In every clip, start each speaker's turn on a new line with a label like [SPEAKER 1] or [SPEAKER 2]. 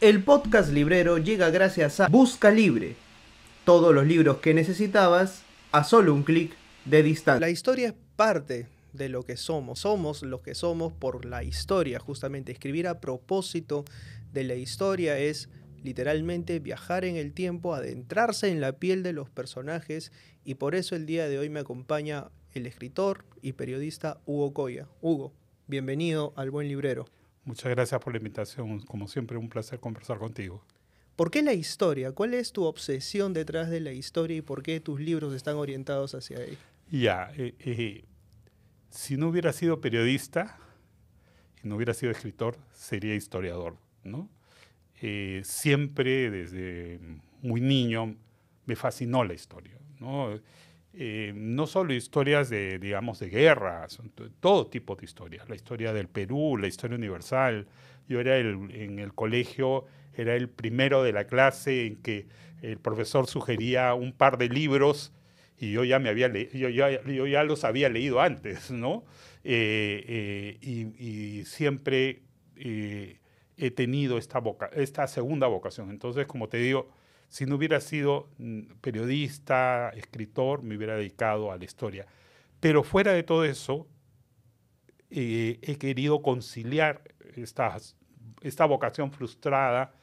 [SPEAKER 1] El podcast librero llega gracias a Busca Libre. Todos los libros que necesitabas a solo un clic de distancia.
[SPEAKER 2] La historia es parte de lo que somos. Somos lo que somos por la historia, justamente. Escribir a propósito de la historia es literalmente viajar en el tiempo, adentrarse en la piel de los personajes, y por eso el día de hoy me acompaña el escritor y periodista Hugo Coya. Hugo, bienvenido al Buen Librero.
[SPEAKER 3] Muchas gracias por la invitación. Como siempre, un placer conversar contigo.
[SPEAKER 2] ¿Por qué la historia? ¿Cuál es tu obsesión detrás de la historia y por qué tus libros están orientados hacia ella?
[SPEAKER 3] Si no hubiera sido periodista y no hubiera sido escritor, sería historiador, ¿no? Siempre, desde muy niño, me fascinó la historia, ¿no? No solo historias de guerras, todo tipo de historias. La historia del Perú, la historia universal. Yo en el colegio era el primero de la clase en que el profesor sugería un par de libros y yo ya los había leído antes, ¿no? Y siempre he tenido esta segunda vocación. Entonces, como te digo, si no hubiera sido periodista, escritor, me hubiera dedicado a la historia. Pero fuera de todo eso, he querido conciliar esta vocación frustrada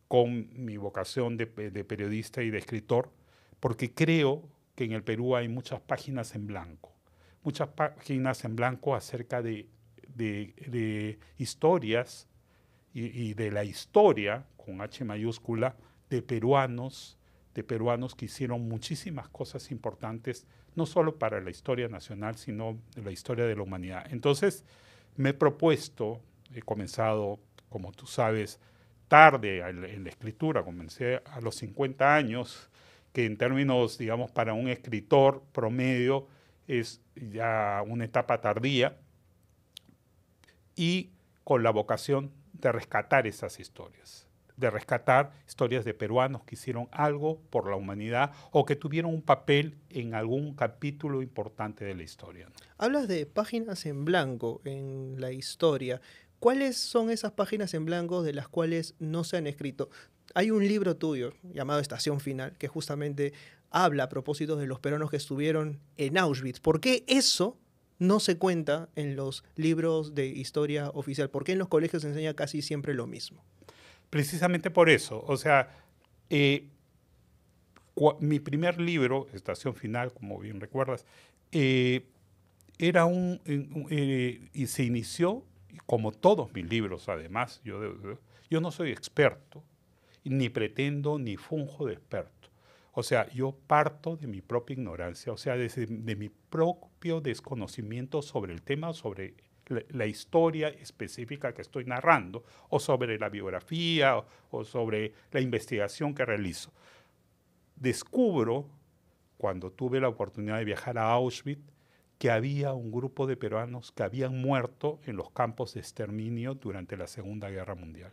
[SPEAKER 3] con mi vocación de periodista y de escritor, porque creo que en el Perú hay muchas páginas en blanco acerca de historias y de la historia, con H mayúscula, de peruanos que hicieron muchísimas cosas importantes, no solo para la historia nacional, sino de la historia de la humanidad. Entonces, me he comenzado, como tú sabes, tarde en la escritura. Comencé a los 50 años, que en términos, digamos, para un escritor promedio es ya una etapa tardía, y con la vocación de rescatar esas historias, de rescatar historias de peruanos que hicieron algo por la humanidad o que tuvieron un papel en algún capítulo importante de la historia, ¿no?
[SPEAKER 2] Hablas de páginas en blanco en la historia. ¿Cuáles son esas páginas en blanco de las cuales no se han escrito? Hay un libro tuyo llamado Estación Final que justamente habla a propósito de los peruanos que estuvieron en Auschwitz. ¿Por qué eso no se cuenta en los libros de historia oficial? ¿Por qué en los colegios se enseña casi siempre lo mismo?
[SPEAKER 3] Precisamente por eso. O sea, mi primer libro, Estación Final, como bien recuerdas, y se inició, como todos mis libros, además, yo no soy experto, ni pretendo ni funjo de experto. O sea, yo parto de mi propia ignorancia, o sea, de mi propio desconocimiento sobre el tema, sobre la historia específica que estoy narrando, o sobre la biografía, o sobre la investigación que realizo. Descubro, cuando tuve la oportunidad de viajar a Auschwitz, que había un grupo de peruanos que habían muerto en los campos de exterminio durante la Segunda Guerra Mundial.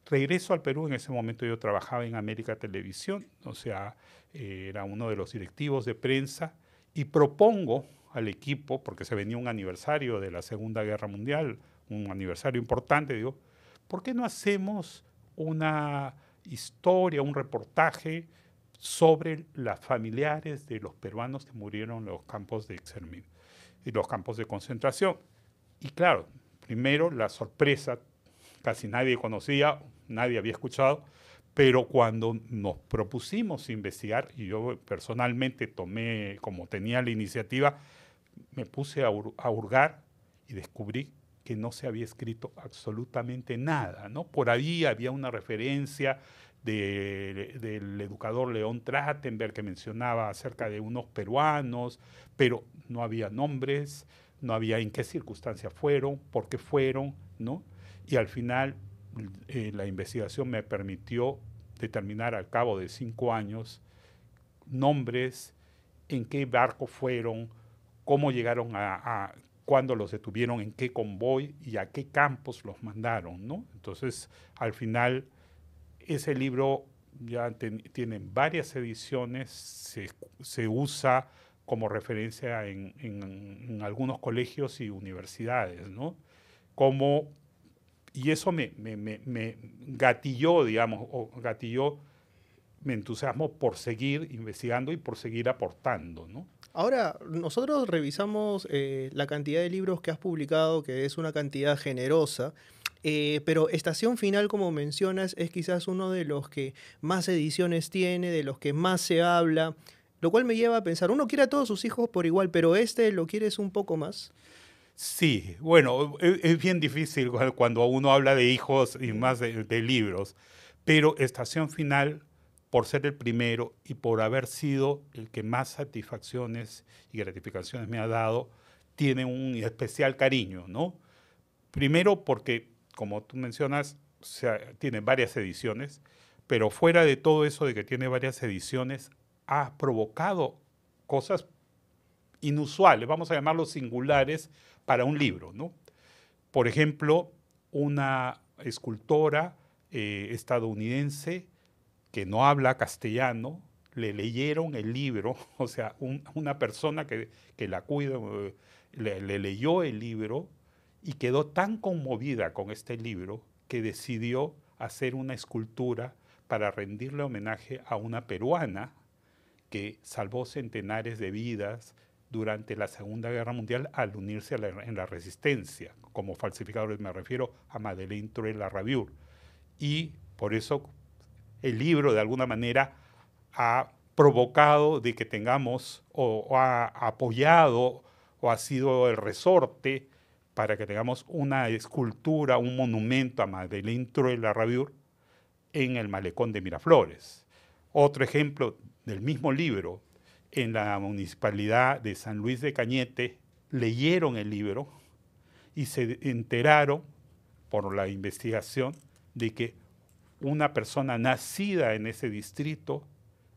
[SPEAKER 3] Regreso al Perú. En ese momento yo trabajaba en América Televisión, o sea, era uno de los directivos de prensa, y propongo al equipo, porque se venía un aniversario de la Segunda Guerra Mundial, un aniversario importante, digo, ¿por qué no hacemos una historia, un reportaje sobre las familiares de los peruanos que murieron en los campos de exterminio y los campos de concentración? Y claro, primero la sorpresa, casi nadie conocía, nadie había escuchado, pero cuando nos propusimos investigar, y yo personalmente tomé, como tenía la iniciativa, me puse a hurgar y descubrí que no se había escrito absolutamente nada, ¿no? Por ahí había una referencia del educador León Trachtenberg que mencionaba acerca de unos peruanos, pero no había nombres, no había en qué circunstancias fueron, por qué fueron, ¿no? Y al final la investigación me permitió determinar al cabo de 5 años nombres, en qué barco fueron, cómo llegaron cuándo los detuvieron, en qué convoy y a qué campos los mandaron, ¿no? Entonces, al final, ese libro ya tiene varias ediciones, se usa como referencia en algunos colegios y universidades, ¿no? Y eso me gatilló, digamos, gatilló mi entusiasmo por seguir investigando y por seguir aportando, ¿no?
[SPEAKER 2] Ahora, nosotros revisamos la cantidad de libros que has publicado, que es una cantidad generosa, pero Estación Final, como mencionas, es quizás uno de los que más ediciones tiene, de los que más se habla, lo cual me lleva a pensar, uno quiere a todos sus hijos por igual, pero lo quieres un poco más.
[SPEAKER 3] Sí, bueno, es bien difícil cuando uno habla de hijos y más de libros, pero Estación Final, por ser el primero y por haber sido el que más satisfacciones y gratificaciones me ha dado, tiene un especial cariño, ¿no? Primero porque, como tú mencionas, tiene varias ediciones, pero fuera de todo eso de que tiene varias ediciones, ha provocado cosas inusuales, vamos a llamarlos singulares, para un libro, ¿no? Por ejemplo, una escultora estadounidense que no habla castellano, le leyeron el libro, o sea, una persona que la cuida le leyó el libro y quedó tan conmovida con este libro que decidió hacer una escultura para rendirle homenaje a una peruana que salvó centenares de vidas durante la Segunda Guerra Mundial al unirse en la resistencia. Como falsificadores me refiero a Madeleine Truel Larraviur. Y por eso el libro de alguna manera ha provocado de que tengamos o ha apoyado o ha sido el resorte para que tengamos una escultura, un monumento a Madeleine Truel Larraviur en el malecón de Miraflores. Otro ejemplo del mismo libro, en la municipalidad de San Luis de Cañete, leyeron el libro y se enteraron por la investigación de que una persona nacida en ese distrito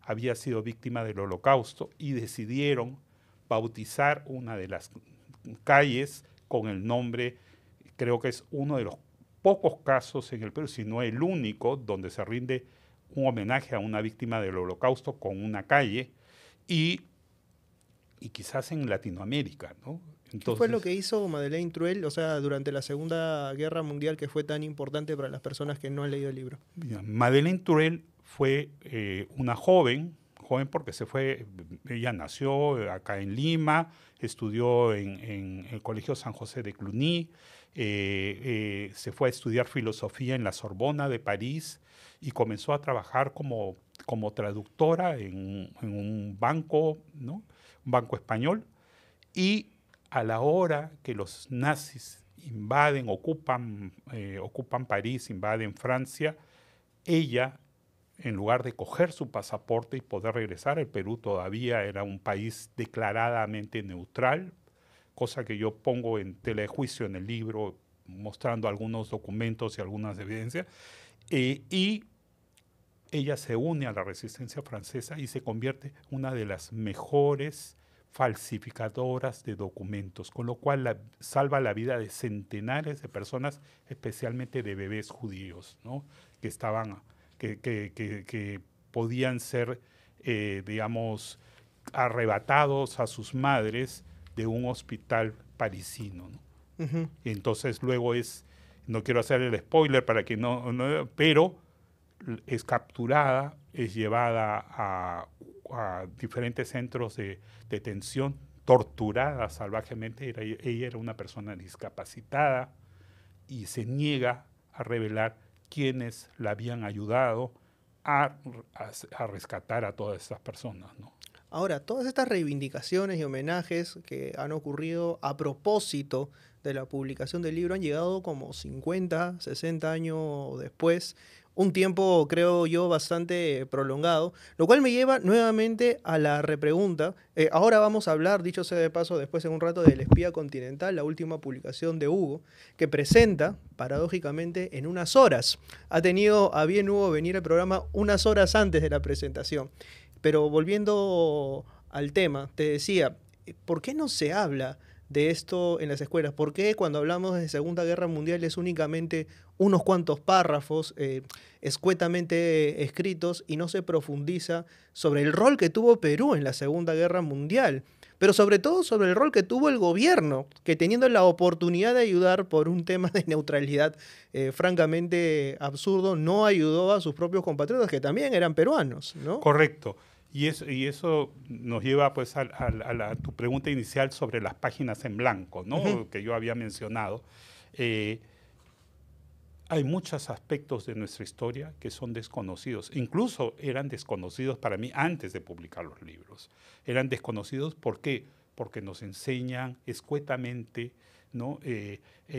[SPEAKER 3] había sido víctima del Holocausto y decidieron bautizar una de las calles con el nombre, creo que es uno de los pocos casos en el Perú, si no el único, donde se rinde un homenaje a una víctima del Holocausto con una calle y quizás en Latinoamérica, ¿no?
[SPEAKER 2] Entonces, ¿qué fue lo que hizo Madeleine Truel, o sea, durante la Segunda Guerra Mundial, que fue tan importante para las personas que no han leído el libro?
[SPEAKER 3] Madeleine Truel fue una joven porque ella nació acá en Lima, estudió en el Colegio San José de Cluny, se fue a estudiar filosofía en la Sorbona de París y comenzó a trabajar como traductora en un banco, ¿no? Un banco español, y a la hora que los nazis ocupan París, invaden Francia, ella, en lugar de coger su pasaporte y poder regresar, el Perú todavía era un país declaradamente neutral, cosa que yo pongo en tela de juicio en el libro, mostrando algunos documentos y algunas evidencias, y ella se une a la resistencia francesa y se convierte en una de las mejores falsificadoras de documentos, con lo cual salva la vida de centenares de personas, especialmente de bebés judíos, ¿no? que podían ser, digamos, arrebatados a sus madres de un hospital parisino, ¿no? Uh-huh. Entonces luego no quiero hacer el spoiler para que pero es capturada, es llevada a diferentes centros de detención, torturada salvajemente. Ella era una persona discapacitada y se niega a revelar quiénes la habían ayudado a rescatar a todas estas personas, ¿no?
[SPEAKER 2] Ahora, todas estas reivindicaciones y homenajes que han ocurrido a propósito de la publicación del libro han llegado como 50, 60 años después, un tiempo, creo yo, bastante prolongado, lo cual me lleva nuevamente a la repregunta. Ahora vamos a hablar, dicho sea de paso, después en un rato, del Espía Continental, la última publicación de Hugo, que presenta, paradójicamente, en unas horas. Ha tenido a bien Hugo venir al programa unas horas antes de la presentación. Pero volviendo al tema, te decía, ¿por qué no se habla de esto en las escuelas? ¿Por qué cuando hablamos de Segunda Guerra Mundial es únicamente unos cuantos párrafos escuetamente escritos y no se profundiza sobre el rol que tuvo Perú en la Segunda Guerra Mundial? Pero sobre todo sobre el rol que tuvo el gobierno, que teniendo la oportunidad de ayudar por un tema de neutralidad francamente absurdo, no ayudó a sus propios compatriotas, que también eran peruanos, ¿no?
[SPEAKER 3] Correcto. Y eso nos lleva pues tu pregunta inicial sobre las páginas en blanco, ¿no?
[SPEAKER 2] Ujú.
[SPEAKER 3] Que yo había mencionado. Eh, Hay muchos aspectos de nuestra historia que son desconocidos. Incluso eran desconocidos para mí antes de publicar los libros. Eran desconocidos ¿por qué? Porque nos enseñan escuetamente, ¿no?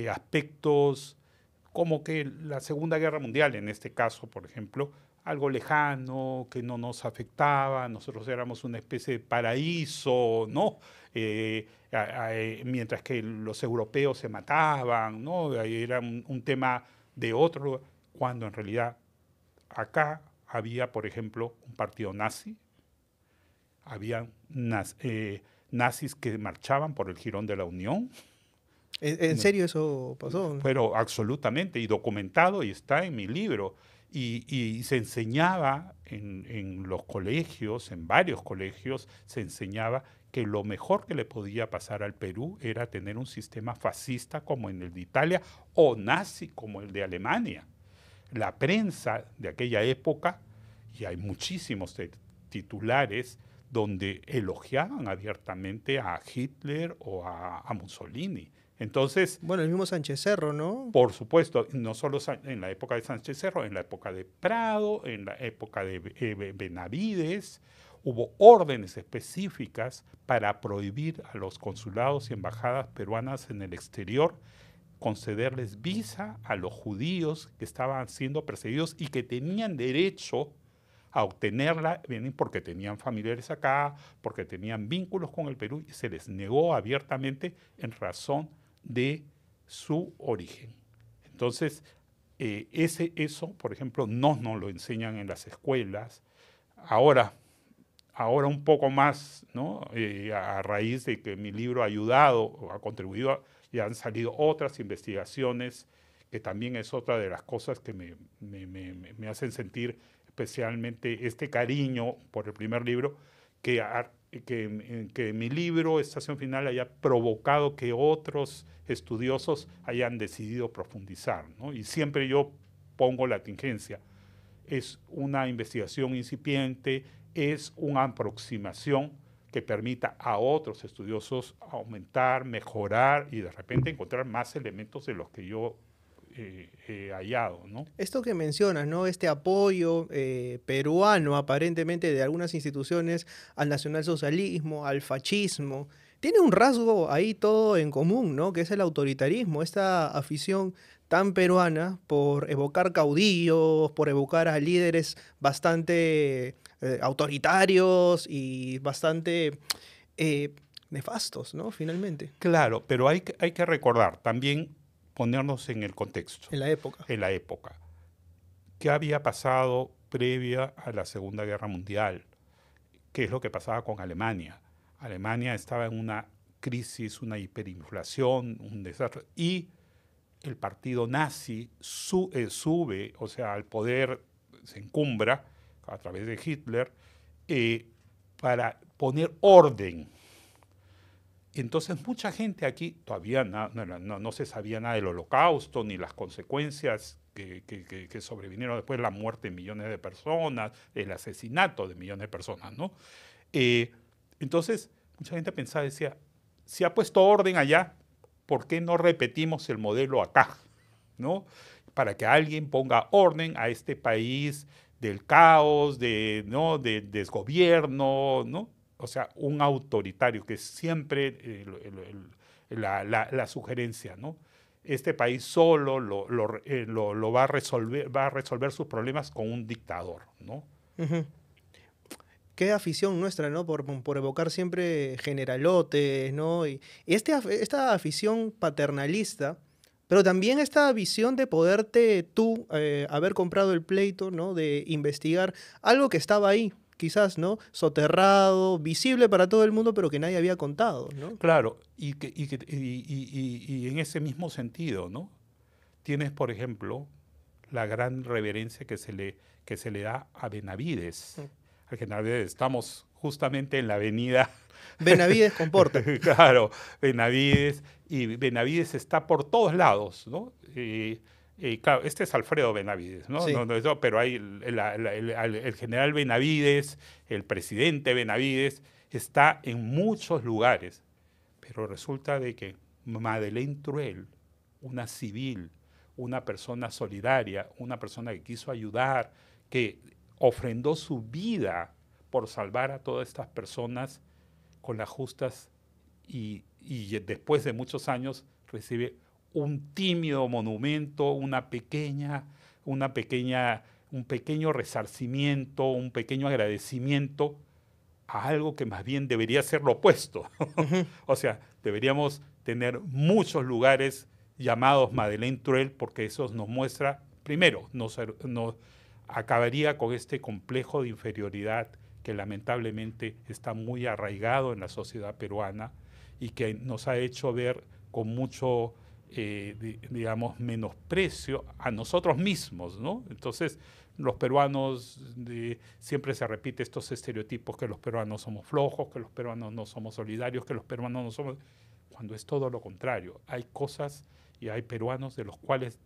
[SPEAKER 3] Aspectos como que la Segunda Guerra Mundial, en este caso, por ejemplo, algo lejano, que no nos afectaba, nosotros éramos una especie de paraíso, ¿no? Mientras que los europeos se mataban, ¿no? Era un tema de otro, cuando en realidad acá había, por ejemplo, un partido nazi, había nazis que marchaban por el Jirón de la Unión,
[SPEAKER 2] ¿En
[SPEAKER 3] ¿no?
[SPEAKER 2] serio eso pasó?
[SPEAKER 3] Pero absolutamente, y documentado, y está en mi libro. Y se enseñaba en los colegios, en varios colegios, se enseñaba que lo mejor que le podía pasar al Perú era tener un sistema fascista como el de Italia o nazi como el de Alemania. La prensa de aquella época, y hay muchísimos titulares donde elogiaban abiertamente a Hitler o a Mussolini. Entonces,
[SPEAKER 2] Bueno, el mismo Sánchez Cerro, ¿no?
[SPEAKER 3] por supuesto, no solo en la época de Sánchez Cerro, en la época de Prado, en la época de Benavides, hubo órdenes específicas para prohibir a los consulados y embajadas peruanas en el exterior concederles visa a los judíos que estaban siendo perseguidos y que tenían derecho a obtenerla porque tenían familiares acá, porque tenían vínculos con el Perú, y se les negó abiertamente en razón de su origen. Entonces, eso, por ejemplo, no nos lo enseñan en las escuelas. Ahora un poco más, ¿no? A raíz de que mi libro ha ayudado, ha contribuido, y han salido otras investigaciones, que también es otra de las cosas que me hacen sentir especialmente este cariño por el primer libro, que mi libro, Estación Final, haya provocado que otros estudiosos hayan decidido profundizar, ¿no? Y siempre yo pongo la tingencia. Es una investigación incipiente, es una aproximación que permita a otros estudiosos aumentar, mejorar y de repente encontrar más elementos de los que yo he hallado, ¿no?
[SPEAKER 2] Esto que mencionas, ¿no? Este apoyo peruano aparentemente de algunas instituciones al nacionalsocialismo, al fascismo, tiene un rasgo ahí todo en común, ¿no? Que es el autoritarismo, esta afición tan peruana por evocar caudillos, por evocar a líderes bastante autoritarios y bastante nefastos, ¿no? Finalmente,
[SPEAKER 3] Claro, pero hay que recordar, también ponernos en el contexto,
[SPEAKER 2] en la época.
[SPEAKER 3] en la época. ¿Qué había pasado previa a la Segunda Guerra Mundial? ¿Qué es lo que pasaba con Alemania? Alemania estaba en una crisis, una hiperinflación, un desastre, y el partido nazi sube, o sea, al poder, se encumbra a través de Hitler, para poner orden. Entonces mucha gente aquí todavía no se sabía nada del Holocausto ni las consecuencias que sobrevinieron después, la muerte de millones de personas, el asesinato de millones de personas, ¿no? Entonces mucha gente pensaba, decía, si ha puesto orden allá, ¿por qué no repetimos el modelo acá? ¿No? Para que alguien ponga orden a este país del caos, ¿no? Del desgobierno, ¿no? O sea, un autoritario, que es siempre la sugerencia, ¿no? Este país solo lo va a resolver sus problemas con un dictador, ¿no?
[SPEAKER 2] Ujú. Qué afición nuestra, ¿no? Por evocar siempre generalotes, ¿no? Y esta afición paternalista, pero también esta visión de poderte tú haber comprado el pleito, ¿no? De investigar algo que estaba ahí, quizás, ¿no? Soterrado, visible para todo el mundo, pero que nadie había contado, ¿no?
[SPEAKER 3] Claro, y en ese mismo sentido, ¿no? Tienes, por ejemplo, la gran reverencia que se le da a Benavides. Al general Benavides, estamos justamente en la avenida.
[SPEAKER 2] Benavides Comporta.
[SPEAKER 3] Claro, Benavides, y Benavides está por todos lados, ¿no? Claro, este es Alfredo Benavides, ¿no?
[SPEAKER 2] Sí.
[SPEAKER 3] Pero hay el general Benavides, el presidente Benavides, está en muchos lugares. Pero resulta de que Madeleine Truel, una civil, una persona solidaria, una persona que quiso ayudar, que ofrendó su vida por salvar a todas estas personas con las justas y después de muchos años recibe un tímido monumento, un pequeño resarcimiento, un pequeño agradecimiento a algo que más bien debería ser lo opuesto. O sea, deberíamos tener muchos lugares llamados Madeleine Truel, porque eso nos muestra, primero, nos acabaría con este complejo de inferioridad que lamentablemente está muy arraigado en la sociedad peruana y que nos ha hecho ver con mucho, digamos, menosprecio a nosotros mismos, ¿no? Entonces, los peruanos, siempre se repite estos estereotipos que los peruanos somos flojos, que los peruanos no somos solidarios, que los peruanos no somos... Cuando es todo lo contrario. Hay cosas y hay peruanos de los cuales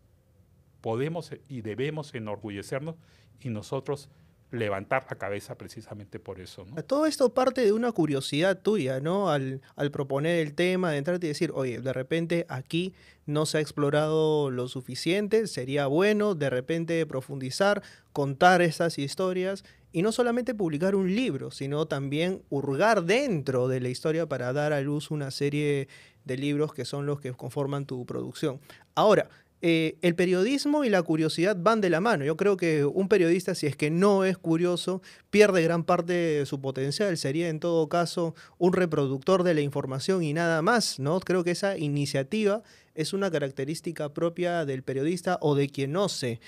[SPEAKER 3] podemos y debemos enorgullecernos y nosotros levantar la cabeza precisamente por eso, ¿no?
[SPEAKER 2] Todo esto parte de una curiosidad tuya, ¿no? Al proponer el tema, de entrarte y decir, oye, de repente aquí no se ha explorado lo suficiente, sería bueno de repente profundizar, contar esas historias y no solamente publicar un libro, sino también hurgar dentro de la historia para dar a luz una serie de libros que son los que conforman tu producción. Ahora, el periodismo y la curiosidad van de la mano. Yo creo que un periodista, si es que no es curioso, pierde gran parte de su potencial. Sería en todo caso un reproductor de la información y nada más, ¿no? Creo que esa iniciativa es una característica propia del periodista o de quien no sé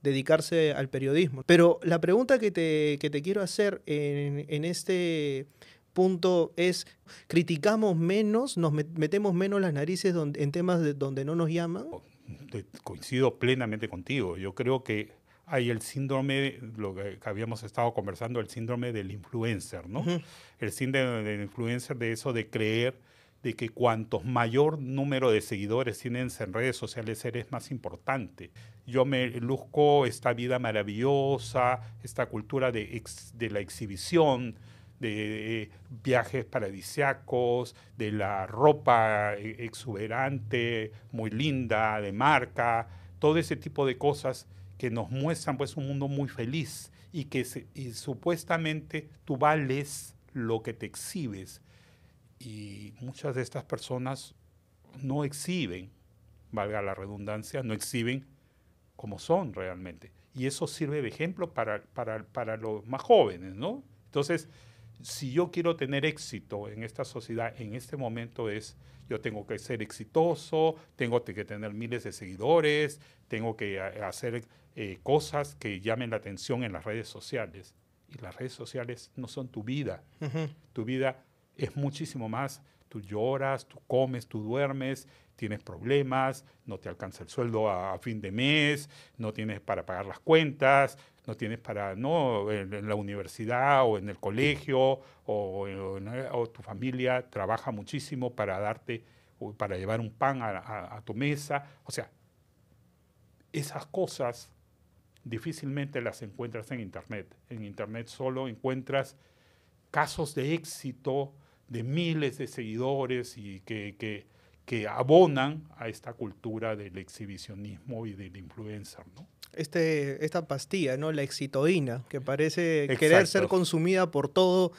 [SPEAKER 2] dedicarse al periodismo. Pero la pregunta que te quiero hacer en este punto es, ¿criticamos menos, nos metemos menos las narices en temas donde no nos llaman?
[SPEAKER 3] Coincido plenamente contigo. Yo creo que hay el síndrome, lo que habíamos estado conversando, el síndrome del influencer, ¿no? El síndrome del influencer, de eso de creer de que cuantos mayor número de seguidores tienes en redes sociales eres más importante. Yo me luzco esta vida maravillosa, esta cultura de la exhibición, de viajes paradisíacos, de la ropa exuberante, muy linda, de marca, todo ese tipo de cosas que nos muestran pues un mundo muy feliz y que supuestamente tú vales lo que te exhibes. Y muchas de estas personas no exhiben, valga la redundancia, no exhiben como son realmente. Y eso sirve de ejemplo para los más jóvenes, ¿no? Entonces, si yo quiero tener éxito en esta sociedad, en este momento yo tengo que ser exitoso, tengo que tener miles de seguidores, tengo que hacer cosas que llamen la atención en las redes sociales. Y las redes sociales no son tu vida. Tu vida es muchísimo más. Tú lloras, tú comes, tú duermes, tienes problemas, no te alcanza el sueldo a fin de mes, no tienes para pagar las cuentas, no tienes para, no, en la universidad o en el colegio o tu familia trabaja muchísimo para darte, para llevar un pan a tu mesa. O sea, esas cosas difícilmente las encuentras en Internet. En Internet solo encuentras casos de éxito de miles de seguidores y que abonan a esta cultura del exhibicionismo y del influencer, ¿no?
[SPEAKER 2] Esta pastilla, ¿no? La exitoína, que parece querer ser consumida por todo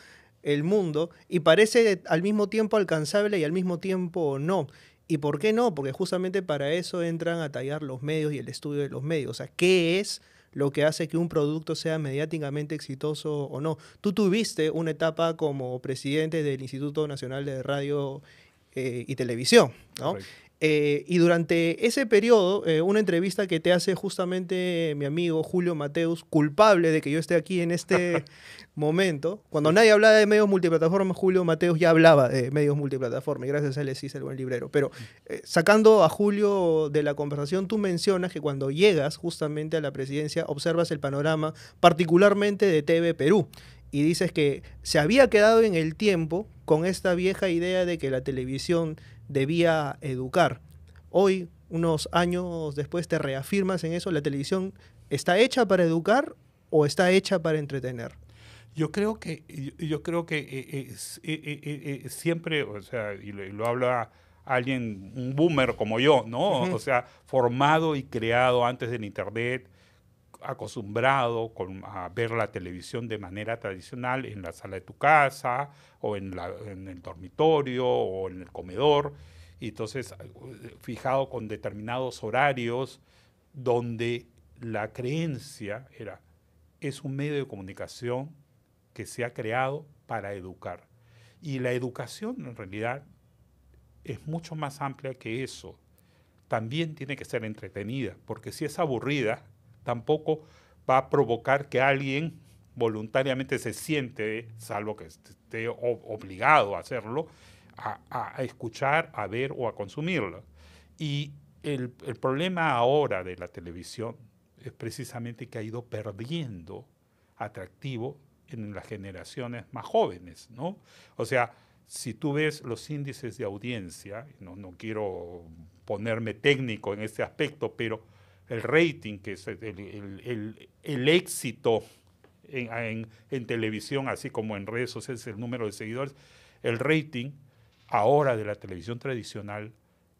[SPEAKER 2] el mundo y parece al mismo tiempo alcanzable y al mismo tiempo no. ¿Y por qué no? Porque justamente para eso entran a tallar los medios y el estudio de los medios. O sea, ¿qué es lo que hace que un producto sea mediáticamente exitoso o no? Tú tuviste una etapa como presidente del Instituto Nacional de Radio y televisión, ¿no?
[SPEAKER 3] Correcto.
[SPEAKER 2] Y durante ese periodo, una entrevista que te hace justamente mi amigo Julio Mateus, culpable de que yo esté aquí en este momento, cuando
[SPEAKER 3] Sí.
[SPEAKER 2] nadie hablaba de medios multiplataformas, Julio Mateus ya hablaba de medios multiplataformas, y gracias a él sí es el buen librero. Pero sacando a Julio de la conversación, tú mencionas que cuando llegas justamente a la presidencia, observas el panorama, particularmente de TV Perú, y dices que se había quedado en el tiempo con esta vieja idea de que la televisión debía educar. Hoy, unos años después, te reafirmas en eso. ¿La televisión está hecha para educar o está hecha para entretener?
[SPEAKER 3] Yo creo que siempre, o sea, y lo habla alguien, un boomer como yo, ¿no?
[SPEAKER 2] Ujú.
[SPEAKER 3] O sea, formado y creado antes del Internet, acostumbrado a ver la televisión de manera tradicional en la sala de tu casa o en el dormitorio o en el comedor, y entonces fijado con determinados horarios donde la creencia era, es un medio de comunicación que se ha creado para educar. Y la educación en realidad es mucho más amplia que eso. También tiene que ser entretenida, porque si es aburrida, tampoco va a provocar que alguien voluntariamente se siente, salvo que esté obligado a hacerlo, a escuchar, a ver o a consumirla. Y el problema ahora de la televisión es precisamente que ha ido perdiendo atractivo en las generaciones más jóvenes, ¿no? O sea, si tú ves los índices de audiencia, no quiero ponerme técnico en este aspecto, pero el rating, que es el éxito en televisión, así como en redes sociales, el número de seguidores, el rating ahora de la televisión tradicional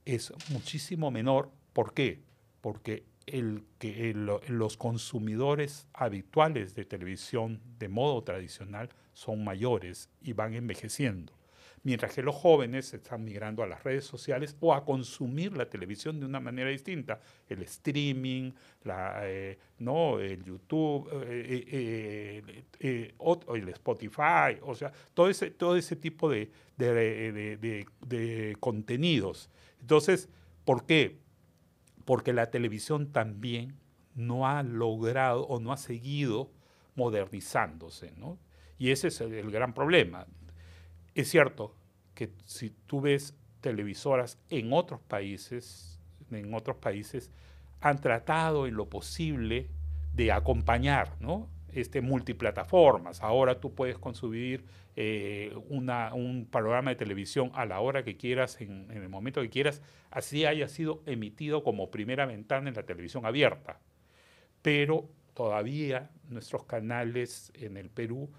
[SPEAKER 3] es muchísimo menor. ¿Por qué? Porque los consumidores habituales de televisión de modo tradicional son mayores y van envejeciendo, mientras que los jóvenes están migrando a las redes sociales o a consumir la televisión de una manera distinta, el streaming, ¿no? El YouTube, el Spotify, o sea, todo ese tipo de contenidos. Entonces, ¿por qué? Porque la televisión también no ha logrado o no ha seguido modernizándose, ¿no? Y ese es el gran problema. Es cierto que si tú ves televisoras en otros países han tratado en lo posible de acompañar, ¿no? Multiplataformas. Ahora tú puedes consumir un programa de televisión a la hora que quieras, en el momento que quieras, así haya sido emitido como primera ventana en la televisión abierta. Pero todavía nuestros canales en el Perú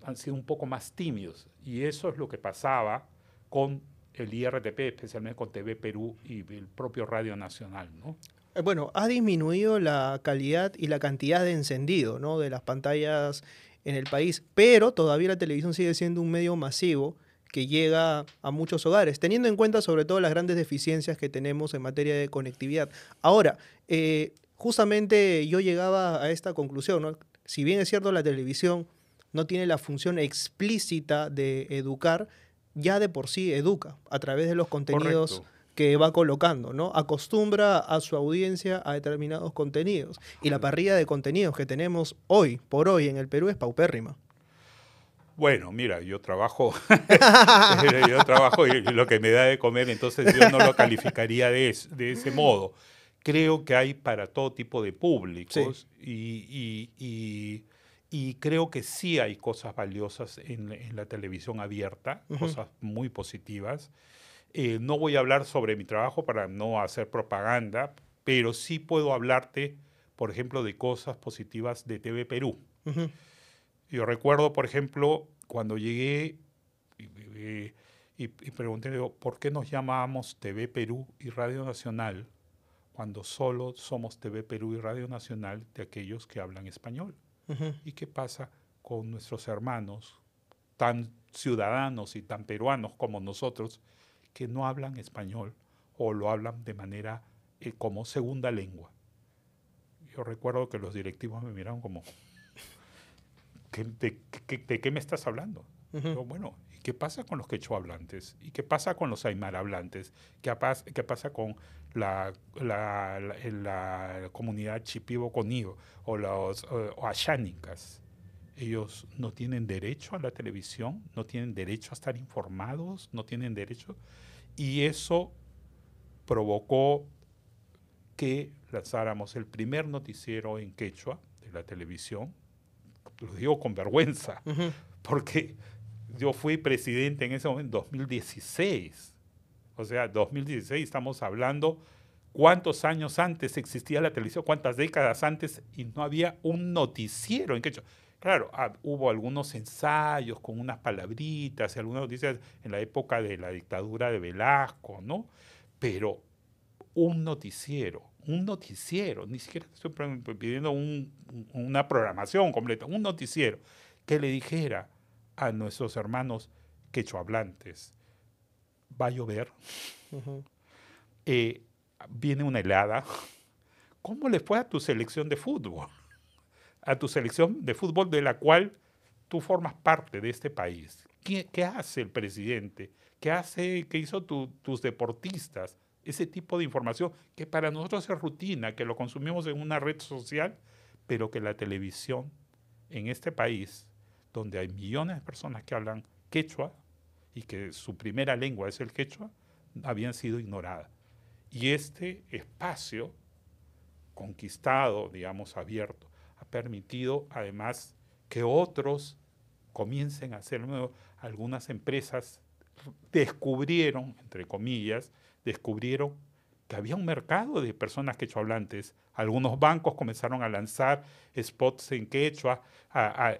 [SPEAKER 3] han sido un poco más tímidos, y eso es lo que pasaba con el IRTP, especialmente con TV Perú y el propio Radio Nacional, ¿no?
[SPEAKER 2] Bueno, ha disminuido la calidad y la cantidad de encendido, ¿no?, de las pantallas en el país, pero todavía la televisión sigue siendo un medio masivo que llega a muchos hogares, teniendo en cuenta sobre todo las grandes deficiencias que tenemos en materia de conectividad. Ahora, justamente yo llegaba a esta conclusión, ¿no? Si bien es cierto la televisión no tiene la función explícita de educar, ya de por sí educa a través de los contenidos
[SPEAKER 3] Correcto.
[SPEAKER 2] que va colocando, ¿no? Acostumbra a su audiencia a determinados contenidos. Y la parrilla de contenidos que tenemos hoy por hoy en el Perú es paupérrima.
[SPEAKER 3] Bueno, mira, yo trabajo, y lo que me da de comer, entonces yo no lo calificaría de ese modo. Creo que hay para todo tipo de
[SPEAKER 2] Sí.
[SPEAKER 3] públicos, y creo que sí hay cosas valiosas en la televisión abierta, cosas muy positivas. No voy a hablar sobre mi trabajo para no hacer propaganda, pero sí puedo hablarte, por ejemplo, de cosas positivas de TV Perú.
[SPEAKER 2] Ujú.
[SPEAKER 3] Yo recuerdo, por ejemplo, cuando llegué y pregunté, digo, ¿por qué nos llamábamos TV Perú y Radio Nacional cuando solo somos TV Perú y Radio Nacional de aquellos que hablan español?
[SPEAKER 2] Ujú.
[SPEAKER 3] ¿Y qué pasa con nuestros hermanos tan ciudadanos y tan peruanos como nosotros que no hablan español o lo hablan de manera como segunda lengua? Yo recuerdo que los directivos me miraron como, ¿de qué me estás hablando?
[SPEAKER 2] Ujú.
[SPEAKER 3] Yo, bueno, qué pasa con los quechua hablantes? ¿Y qué pasa con los aymara hablantes? ¿Qué pasa con la comunidad chipibo conio o los o ashánicas? Ellos no tienen derecho a la televisión, no tienen derecho a estar informados, no tienen derecho. Y eso provocó que lanzáramos el primer noticiero en quechua de la televisión. Lo digo con vergüenza, porque yo fui presidente en ese momento, 2016. O sea, 2016, estamos hablando cuántos años antes existía la televisión, cuántas décadas antes, y no había un noticiero en quechua. Claro, hubo algunos ensayos con unas palabritas y algunas noticias en la época de la dictadura de Velasco, ¿no? Pero un noticiero, ni siquiera estoy pidiendo una programación completa, un noticiero que le dijera a nuestros hermanos quechohablantes, va a llover, viene una helada, ¿cómo le fue a tu selección de fútbol? A tu selección de fútbol de la cual tú formas parte de este país. ¿Qué hace el presidente? ¿Qué hizo tus deportistas? Ese tipo de información que para nosotros es rutina, que lo consumimos en una red social, pero que la televisión en este país, donde hay millones de personas que hablan quechua y que su primera lengua es el quechua, habían sido ignoradas. Y este espacio conquistado, digamos, abierto, ha permitido además que otros comiencen a hacerlo. Algunas empresas descubrieron, entre comillas, que había un mercado de personas quechohablantes. Algunos bancos comenzaron a lanzar spots en quechua,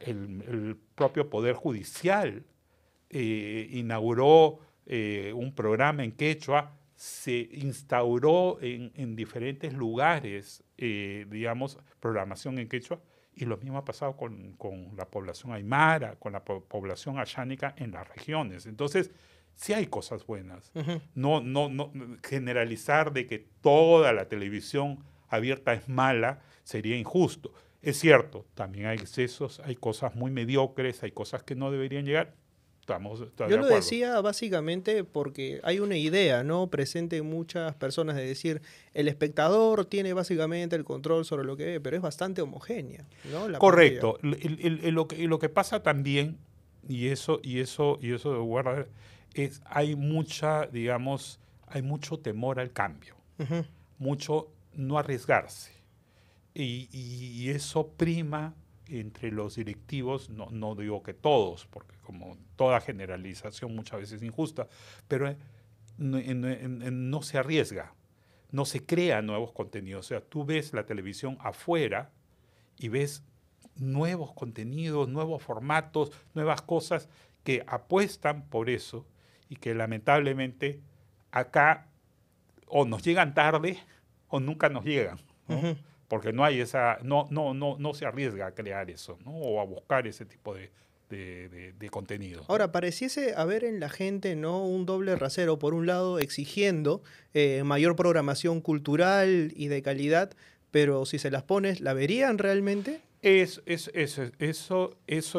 [SPEAKER 3] el propio Poder Judicial inauguró un programa en quechua, se instauró en diferentes lugares, digamos, programación en quechua, y lo mismo ha pasado con la población aymara, con la población ashánica en las regiones. Entonces, sí hay cosas buenas. No generalizar de que toda la televisión abierta es mala sería injusto. Es cierto, también hay excesos, hay cosas muy mediocres, hay cosas que no deberían llegar.
[SPEAKER 2] Yo lo decía básicamente porque hay una idea, ¿no?, presente en muchas personas de decir el espectador tiene básicamente el control sobre lo que ve, pero es bastante homogénea, ¿no?
[SPEAKER 3] Correcto. Lo que pasa también, y eso de guardar, es hay mucho temor al cambio, mucho no arriesgarse. Y eso prima entre los directivos, no digo que todos, porque como toda generalización muchas veces es injusta, pero no se arriesga, no se crean nuevos contenidos. O sea, tú ves la televisión afuera y ves nuevos contenidos, nuevos formatos, nuevas cosas que apuestan por eso y que lamentablemente acá o nos llegan tarde o nunca nos llegan, ¿no? Porque no hay no se arriesga a crear eso, ¿no? O a buscar ese tipo de contenido.
[SPEAKER 2] Ahora, pareciese haber en la gente, ¿no?, un doble rasero. Por un lado, exigiendo mayor programación cultural y de calidad, pero si se las pones, ¿la verían realmente?
[SPEAKER 3] Eso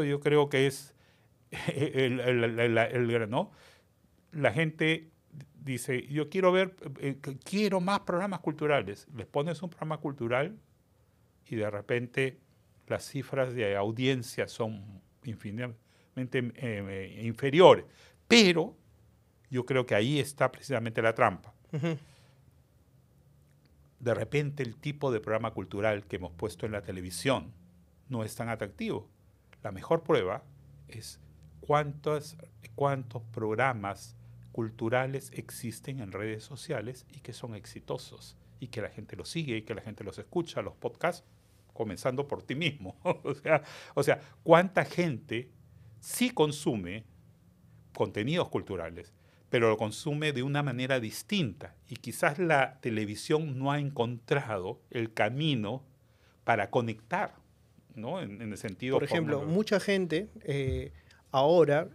[SPEAKER 3] yo creo que es ¿no? La gente dice, yo quiero más programas culturales. Les pones un programa cultural y de repente las cifras de audiencia son infinitamente inferiores. Pero yo creo que ahí está precisamente la trampa. De repente el tipo de programa cultural que hemos puesto en la televisión no es tan atractivo. La mejor prueba es cuántos programas culturales existen en redes sociales y que son exitosos y que la gente los sigue y que la gente los escucha, los podcasts, comenzando por ti mismo. o sea, cuánta gente sí consume contenidos culturales, pero lo consume de una manera distinta y quizás la televisión no ha encontrado el camino para conectar, ¿no? En el sentido...
[SPEAKER 2] Por ejemplo, mucha gente ahora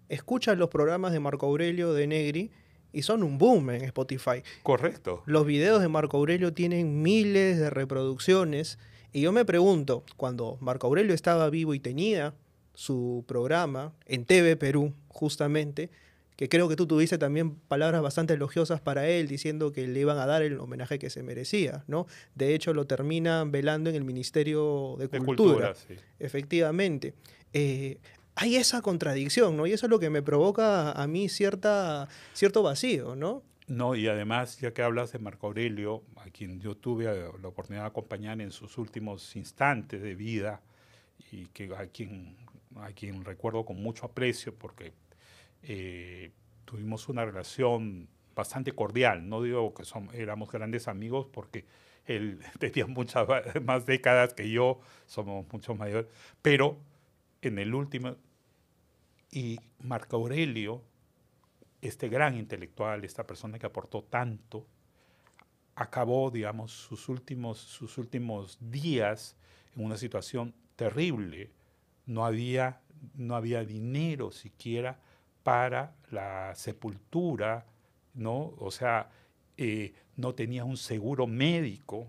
[SPEAKER 2] escucha los programas de Marco Aurelio de Negri y son un boom en Spotify.
[SPEAKER 3] Correcto.
[SPEAKER 2] Los videos de Marco Aurelio tienen miles de reproducciones y yo me pregunto, cuando Marco Aurelio estaba vivo y tenía su programa en TV Perú, justamente, que creo que tú tuviste también palabras bastante elogiosas para él, diciendo que le iban a dar el homenaje que se merecía, ¿no? De hecho, lo terminan velando en el Ministerio de
[SPEAKER 3] De
[SPEAKER 2] Cultura,
[SPEAKER 3] cultura, sí.
[SPEAKER 2] efectivamente. Hay esa contradicción, ¿no? Y eso es lo que me provoca a mí cierto vacío, ¿no?
[SPEAKER 3] No, y además, ya que hablas de Marco Aurelio, a quien yo tuve la oportunidad de acompañar en sus últimos instantes de vida y que a quien recuerdo con mucho aprecio porque tuvimos una relación bastante cordial. No digo que éramos grandes amigos porque él tenía muchas más décadas que yo, somos mucho mayores, pero en el último, y Marco Aurelio, este gran intelectual, esta persona que aportó tanto, acabó, digamos, sus últimos días en una situación terrible. No había dinero siquiera para la sepultura, ¿no? O sea, no tenía un seguro médico,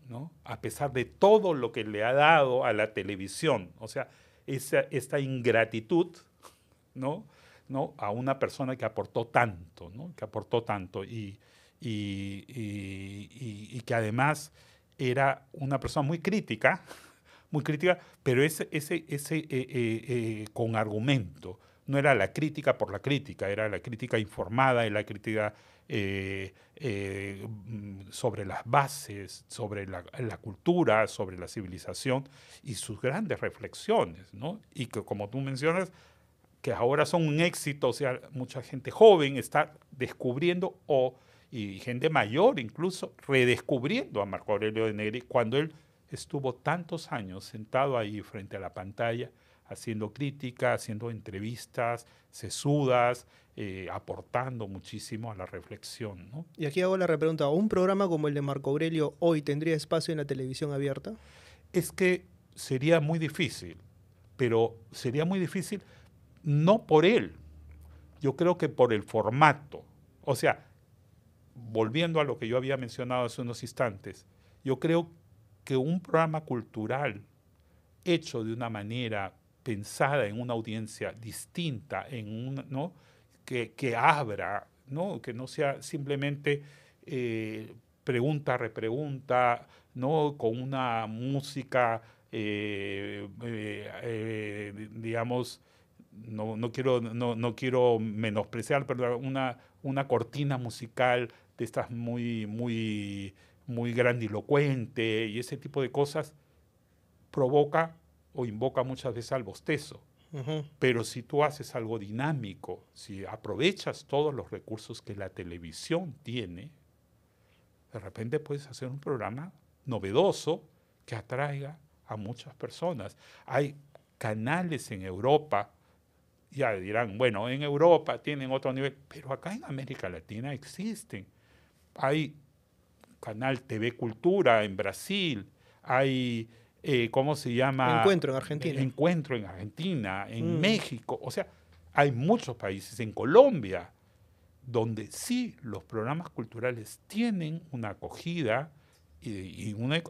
[SPEAKER 3] ¿no? A pesar de todo lo que le ha dado a la televisión. O sea, esta ingratitud, ¿no? ¿No? A una persona que aportó tanto, ¿no? Que aportó tanto y que además era una persona muy crítica, pero con argumento. No era la crítica por la crítica, era la crítica informada, era la crítica sobre las bases, sobre la cultura, sobre la civilización y sus grandes reflexiones, ¿no? Y que, como tú mencionas, que ahora son un éxito, o sea, mucha gente joven está descubriendo, y gente mayor incluso, redescubriendo a Marco Aurelio de Negri, cuando él estuvo tantos años sentado ahí frente a la pantalla, haciendo crítica, haciendo entrevistas sesudas, aportando muchísimo a la reflexión, ¿no?
[SPEAKER 2] Y aquí hago la repregunta, ¿un programa como el de Marco Aurelio hoy tendría espacio en la televisión abierta?
[SPEAKER 3] Es que sería muy difícil, pero sería muy difícil no por él, yo creo que por el formato. O sea, volviendo a lo que yo había mencionado hace unos instantes, yo creo que un programa cultural hecho de una manera pensada en una audiencia distinta, ¿no? que abra, ¿no? Que no sea simplemente pregunta, repregunta, ¿no? Con una música, digamos, no quiero menospreciar, pero una cortina musical de estas muy grandilocuente y ese tipo de cosas provoca o invoca muchas veces al bostezo.
[SPEAKER 2] Ujú.
[SPEAKER 3] Pero si tú haces algo dinámico, si aprovechas todos los recursos que la televisión tiene, de repente puedes hacer un programa novedoso que atraiga a muchas personas. Hay canales en Europa, ya dirán, bueno, en Europa tienen otro nivel, pero acá en América Latina existen. Hay canal TV Cultura en Brasil, hay, ¿cómo se llama?
[SPEAKER 2] Encuentro en Argentina.
[SPEAKER 3] Encuentro en Argentina, en
[SPEAKER 2] Mm.
[SPEAKER 3] México, o sea, hay muchos países, en Colombia, donde sí los programas culturales tienen una acogida y una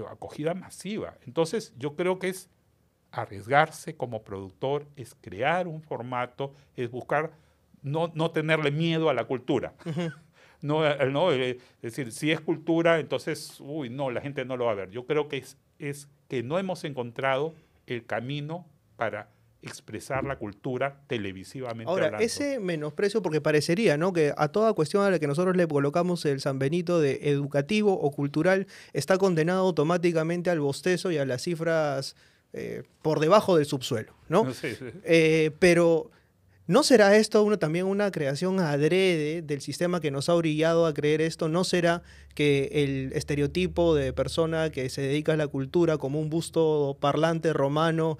[SPEAKER 3] acogida masiva. Entonces, yo creo que es arriesgarse como productor, es crear un formato, es buscar no tenerle miedo a la cultura.
[SPEAKER 2] Ujú.
[SPEAKER 3] Es decir, si es cultura, entonces, no, la gente no lo va a ver. Yo creo que es que no hemos encontrado el camino para expresar la cultura televisivamente
[SPEAKER 2] Ahora,
[SPEAKER 3] hablando.
[SPEAKER 2] ese menosprecio, porque parecería, ¿no?, que a toda cuestión a la que nosotros le colocamos el San Benito de educativo o cultural está condenado automáticamente al bostezo y a las cifras por debajo del subsuelo, ¿no?
[SPEAKER 3] No sé,
[SPEAKER 2] Pero ¿no será esto también una creación adrede del sistema que nos ha orillado a creer esto? ¿No será que el estereotipo de persona que se dedica a la cultura como un busto parlante romano,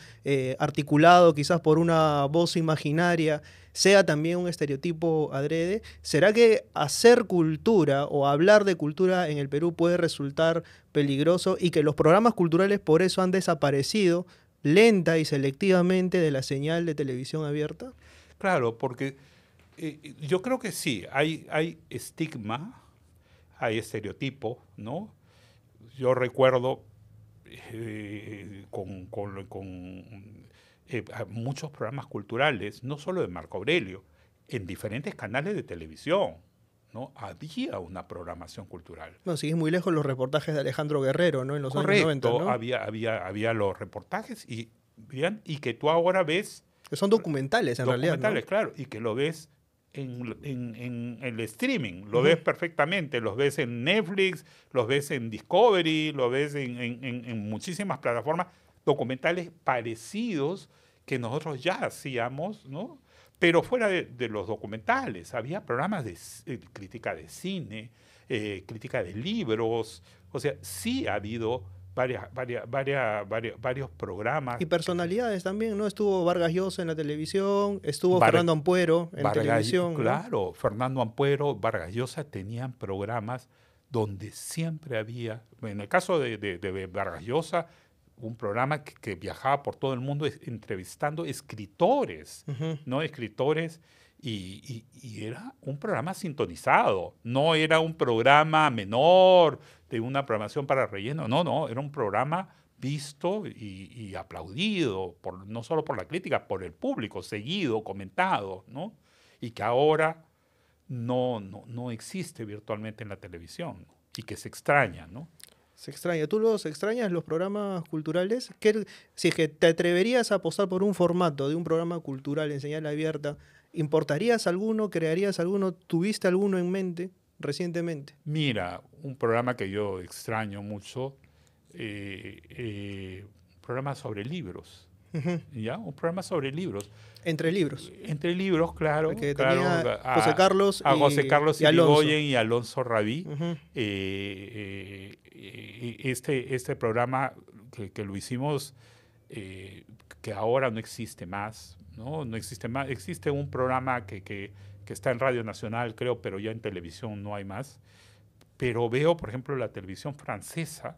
[SPEAKER 2] articulado quizás por una voz imaginaria, sea también un estereotipo adrede? ¿Será que hacer cultura o hablar de cultura en el Perú puede resultar peligroso y que los programas culturales por eso han desaparecido lenta y selectivamente de la señal de televisión abierta?
[SPEAKER 3] Claro, porque yo creo que sí, hay estigma, hay estereotipo, ¿no? Yo recuerdo muchos programas culturales, no solo de Marco Aurelio, en diferentes canales de televisión, ¿no? Había una programación cultural.
[SPEAKER 2] No, sigues muy lejos los reportajes de Alejandro Guerrero, ¿no? En los años 90,
[SPEAKER 3] Correcto,
[SPEAKER 2] ¿no?
[SPEAKER 3] había los reportajes y que tú ahora ves
[SPEAKER 2] Que son documentales, en realidad,
[SPEAKER 3] documentales,
[SPEAKER 2] ¿no?
[SPEAKER 3] claro, y que lo ves en el streaming, lo ves perfectamente, los ves en Netflix, los ves en Discovery, lo ves en muchísimas plataformas documentales parecidos que nosotros ya hacíamos, ¿no? Pero fuera de los documentales, había programas de crítica de cine, crítica de libros, o sea, sí ha habido varios programas.
[SPEAKER 2] Y personalidades también, ¿no? Estuvo Vargas Llosa en la televisión, estuvo
[SPEAKER 3] Var-
[SPEAKER 2] Fernando Ampuero en televisión, ¿no?
[SPEAKER 3] Claro, Fernando Ampuero, Vargas Llosa tenían programas donde siempre había, en el caso de Vargas Llosa, un programa que viajaba por todo el mundo entrevistando escritores,
[SPEAKER 2] Ujú.
[SPEAKER 3] ¿no? Escritores, y era un programa sintonizado, no era un programa menor de una programación para relleno, no, era un programa visto y aplaudido, no solo por la crítica, por el público, seguido, comentado, ¿no? Y que ahora no existe virtualmente en la televisión, ¿no? Y que se extraña, ¿no?
[SPEAKER 2] Se extraña. ¿Tú los extrañas, los programas culturales? Si es que te atreverías a apostar por un formato de un programa cultural en señal abierta, ¿importarías alguno? ¿Crearías alguno? ¿Tuviste alguno en mente recientemente?
[SPEAKER 3] Mira, un programa que yo extraño mucho, un programa sobre libros,
[SPEAKER 2] Ujú.
[SPEAKER 3] ¿ya? Un programa sobre libros.
[SPEAKER 2] Entre libros.
[SPEAKER 3] Entre libros, claro,
[SPEAKER 2] Que
[SPEAKER 3] claro,
[SPEAKER 2] tenía José Carlos
[SPEAKER 3] a José Carlos
[SPEAKER 2] y Alonso.
[SPEAKER 3] Irigoyen y Alonso Rabí.
[SPEAKER 2] Ujú.
[SPEAKER 3] Este programa que lo hicimos, que ahora no existe más, ¿no? No existe más. Existe un programa que está en Radio Nacional, creo, pero ya en televisión no hay más. Pero veo, por ejemplo, la televisión francesa,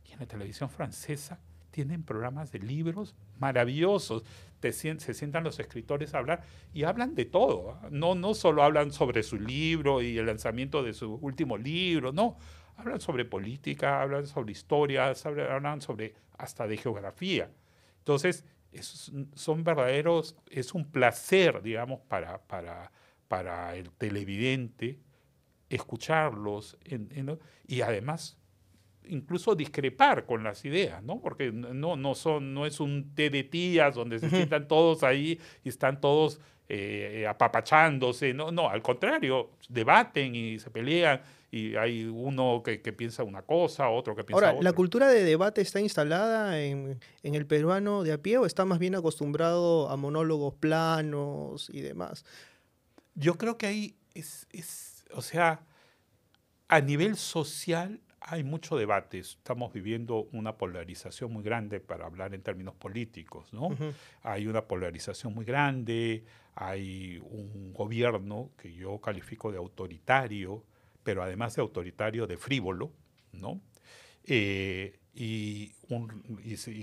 [SPEAKER 3] y en la televisión francesa tienen programas de libros maravillosos. Se sientan los escritores a hablar y hablan de todo. No solo hablan sobre su libro y el lanzamiento de su último libro, no. Hablan sobre política, hablan sobre historias, hablan sobre hasta de geografía. Entonces, son verdaderos, es un placer, digamos, para el televidente escucharlos y además incluso discrepar con las ideas, ¿no? Porque no es un té de tías donde se sientan todos ahí y están todos apapachándose, no, al contrario, debaten y se pelean y hay uno que piensa una cosa, otro que piensa
[SPEAKER 2] Ahora, ¿la
[SPEAKER 3] otra.
[SPEAKER 2] cultura de debate está instalada en el peruano de a pie o está más bien acostumbrado a monólogos planos y demás?
[SPEAKER 3] Yo creo que ahí o sea, a nivel social hay mucho debate. Estamos viviendo una polarización muy grande para hablar en términos políticos, ¿no?
[SPEAKER 2] Ujú.
[SPEAKER 3] Hay una polarización muy grande, hay un gobierno que yo califico de autoritario, pero además de autoritario, de frívolo, ¿no? Y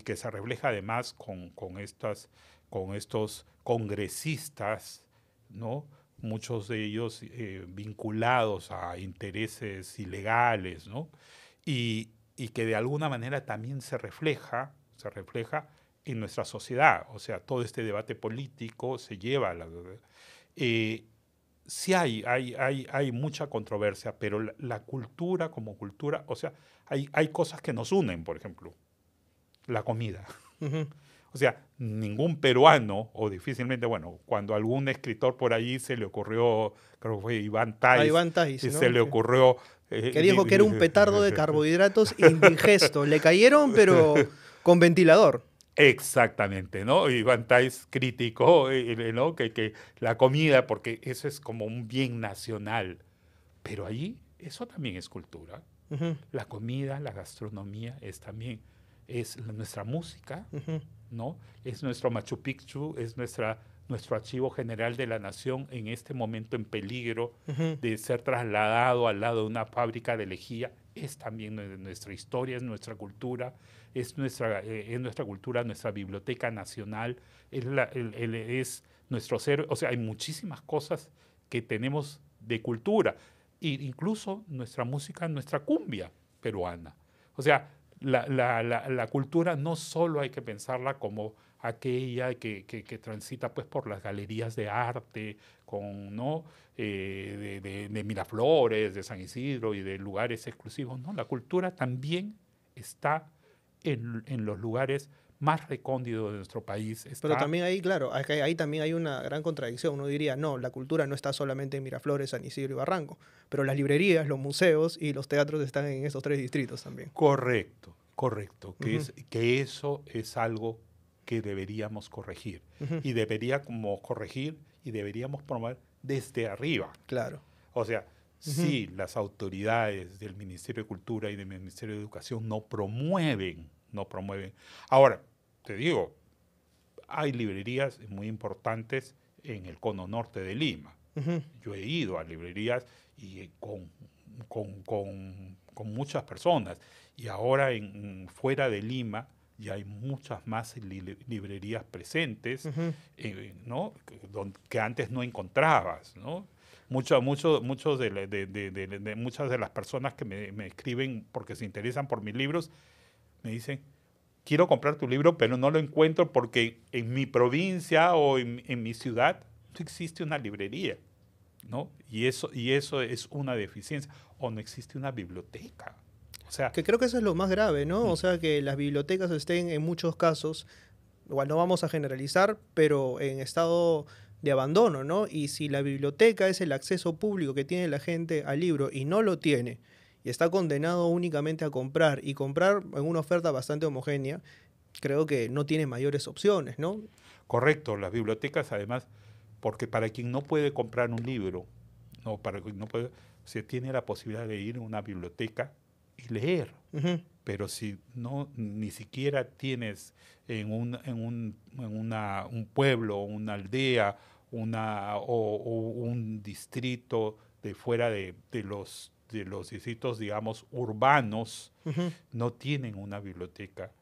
[SPEAKER 3] que se refleja además con estos congresistas, ¿no? Muchos de ellos vinculados a intereses ilegales, ¿no? Y que de alguna manera también se refleja en nuestra sociedad. O sea, todo este debate político se lleva a la... sí hay mucha controversia, pero la cultura como cultura, o sea, hay cosas que nos unen, por ejemplo, la comida.
[SPEAKER 2] Ujú.
[SPEAKER 3] O sea, ningún peruano, o difícilmente, bueno, cuando a algún escritor por allí se le ocurrió, creo que fue Iván
[SPEAKER 2] A
[SPEAKER 3] Tais,
[SPEAKER 2] Iván Tais, ¿no?
[SPEAKER 3] se le ocurrió...
[SPEAKER 2] Que dijo que era un petardo de carbohidratos indigesto. Le cayeron, pero con ventilador.
[SPEAKER 3] Exactamente, ¿no? Iván Tais criticó, ¿no? que la comida, porque eso es como un bien nacional, pero allí eso también es cultura.
[SPEAKER 2] Ujú,
[SPEAKER 3] La comida, la gastronomía es nuestra música,
[SPEAKER 2] ujú.
[SPEAKER 3] ¿no? Es nuestro Machu Picchu, es nuestro archivo general de la nación en este momento en peligro
[SPEAKER 2] Ujú.
[SPEAKER 3] de ser trasladado al lado de una fábrica de lejía. Es también nuestra historia, es nuestra cultura, es nuestra cultura, nuestra biblioteca nacional, es nuestro ser. O sea, hay muchísimas cosas que tenemos de cultura, e incluso nuestra música, nuestra cumbia peruana. O sea, la cultura no solo hay que pensarla como aquella que transita pues por las galerías de arte, ¿no? De Miraflores, de San Isidro y de lugares exclusivos, ¿no? La cultura también está en los lugares más recónditos de nuestro país.
[SPEAKER 2] Pero también ahí, claro, ahí también hay una gran contradicción. Uno diría, no, la cultura no está solamente en Miraflores, San Isidro y Barranco, pero las librerías, los museos y los teatros están en esos 3 distritos también.
[SPEAKER 3] Correcto, que eso es algo que deberíamos corregir. Y deberíamos corregir y deberíamos promover desde arriba.
[SPEAKER 2] Claro.
[SPEAKER 3] O sea, si las autoridades del Ministerio de Cultura y del Ministerio de Educación no promueven. Ahora, te digo, hay librerías muy importantes en el cono norte de Lima. Yo he ido a librerías y con muchas personas. Y ahora fuera de Lima ya hay muchas más librerías presentes, ¿no? Que antes no encontrabas, ¿no? Muchas de las personas que me escriben porque se interesan por mis libros me dicen, quiero comprar tu libro, pero no lo encuentro porque en mi provincia o en mi ciudad no existe una librería, ¿no? Y eso es una deficiencia. O no existe una biblioteca. O sea,
[SPEAKER 2] que creo que eso es lo más grave, ¿no? O sea, que las bibliotecas estén en muchos casos, igual no vamos a generalizar, pero en estado de abandono, ¿no? Y si la biblioteca es el acceso público que tiene la gente al libro y no lo tiene, y está condenado únicamente a comprar, y comprar en una oferta bastante homogénea, creo que no tiene mayores opciones, ¿no?
[SPEAKER 3] Correcto, las bibliotecas además, porque para quien no puede comprar un libro, para quien no puede, se tiene la posibilidad de ir a una biblioteca y leer. Pero si ni siquiera tienes en un pueblo, una aldea, o un distrito de fuera de los distritos, digamos, urbanos, no tienen una biblioteca,